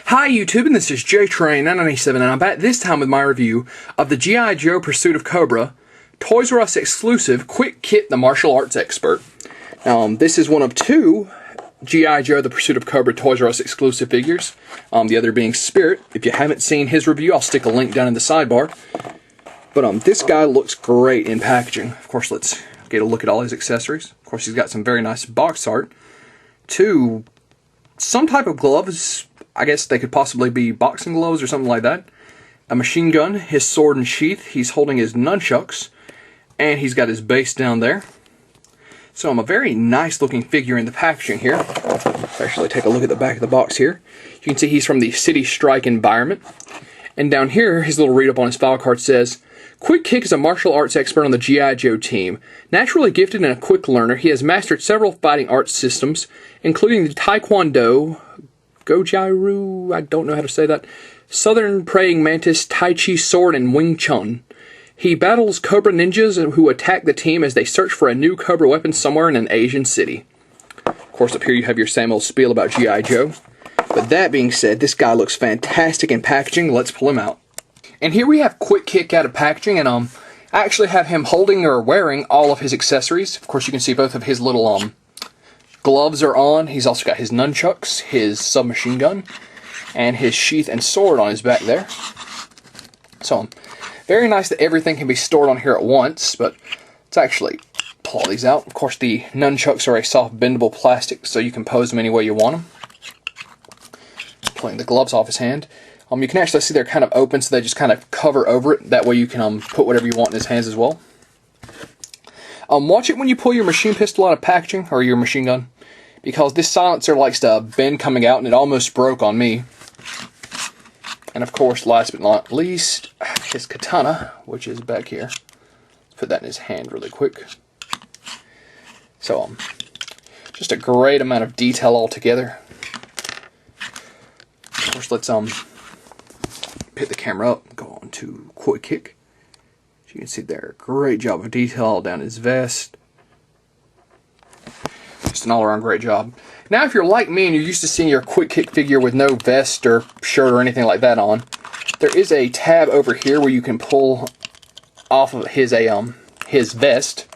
Hi YouTube, and this is JTrain997, and I'm back this time with my review of the G.I. Joe Pursuit of Cobra Toys R Us exclusive Quick Kick the Martial Arts Expert. This is one of two G.I. Joe the Pursuit of Cobra Toys R Us exclusive figures, the other being Spirit. If you haven't seen his review, I'll stick a link down in the sidebar. But this guy looks great in packaging. Of course, let's get a look at all his accessories. Of course, he's got some very nice box art. Some type of gloves. I guess they could possibly be boxing gloves or something like that. A machine gun, his sword and sheath. He's holding his nunchucks. And he's got his base down there. So a very nice looking figure in the packaging here. Let's actually take a look at the back of the box here. You can see he's from the City Strike environment. And down here, his little read up on his file card says, Quick Kick is a martial arts expert on the G.I. Joe team. Naturally gifted and a quick learner, he has mastered several fighting arts systems, including the Taekwondo, Gojiru, I don't know how to say that, Southern Praying Mantis, Tai Chi Sword, and Wing Chun. He battles Cobra ninjas who attack the team as they search for a new Cobra weapon somewhere in an Asian city. Of course, up here you have your same old spiel about G.I. Joe. But that being said, this guy looks fantastic in packaging. Let's pull him out. And here we have Quick Kick out of packaging, and I actually have him holding or wearing all of his accessories. Of course, you can see both of his little gloves are on. He's also got his nunchucks, his submachine gun, and his sheath and sword on his back there. So, very nice that everything can be stored on here at once, but let's actually pull all these out. Of course, the nunchucks are a soft bendable plastic, so you can pose them any way you want them. Pulling the gloves off his hand. You can actually see they're kind of open, so they just kind of cover over it. That way you can put whatever you want in his hands as well. Watch it when you pull your machine pistol out of packaging, or your machine gun, because this silencer likes to bend coming out, and it almost broke on me. And of course, last but not least, his katana, which is back here. Let's put that in his hand really quick. So, just a great amount of detail altogether. Of course, let's pick the camera up, go on to Quick Kick. As you can see there, great job of detail down his vest. Just an all-around great job. Now, if you're like me and you're used to seeing your Quick Kick figure with no vest or shirt or anything like that on, there is a tab over here where you can pull off of his vest.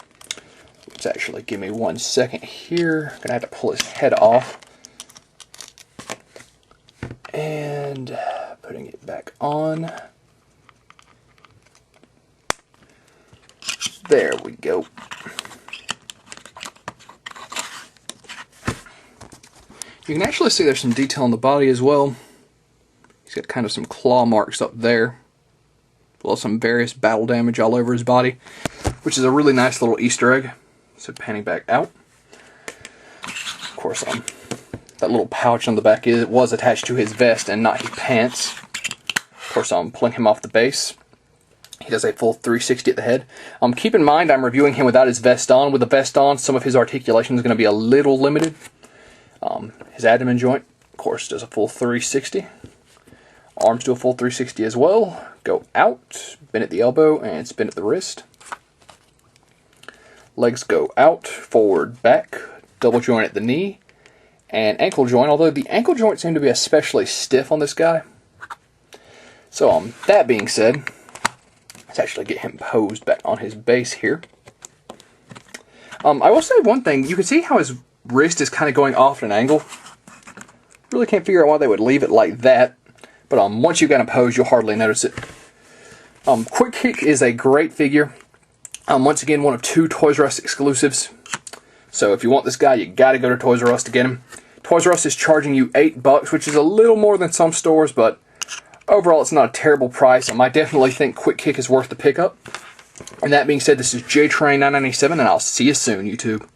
Let's actually give me 1 second here. I'm gonna have to pull his head off. And putting it back on. There we go. You can actually see there's some detail on the body as well. He's got kind of some claw marks up there. Well, some various battle damage all over his body, which is a really nice little Easter egg. So panning back out. Of course, that little pouch on the back was attached to his vest and not his pants. Of course, I'm pulling him off the base. He does a full 360 at the head. Keep in mind, I'm reviewing him without his vest on. With the vest on, some of his articulation is going to be a little limited. His abdomen joint, of course, does a full 360. Arms do a full 360 as well. Go out, bend at the elbow, and spin at the wrist. Legs go out, forward, back, double joint at the knee, and ankle joint, although the ankle joint seemed to be especially stiff on this guy. So, that being said, let's actually get him posed back on his base here. I will say one thing. You can see how his wrist is kind of going off at an angle. Really can't figure out why they would leave it like that. But once you got him posed, you'll hardly notice it. Quick Kick is a great figure. Once again, one of two Toys R Us exclusives. So if you want this guy, you got to go to Toys R Us to get him. Toys R Us is charging you $8, which is a little more than some stores, but overall it's not a terrible price. I definitely think Quick Kick is worth the pickup. And that being said, this is JTrain997, and I'll see you soon, YouTube.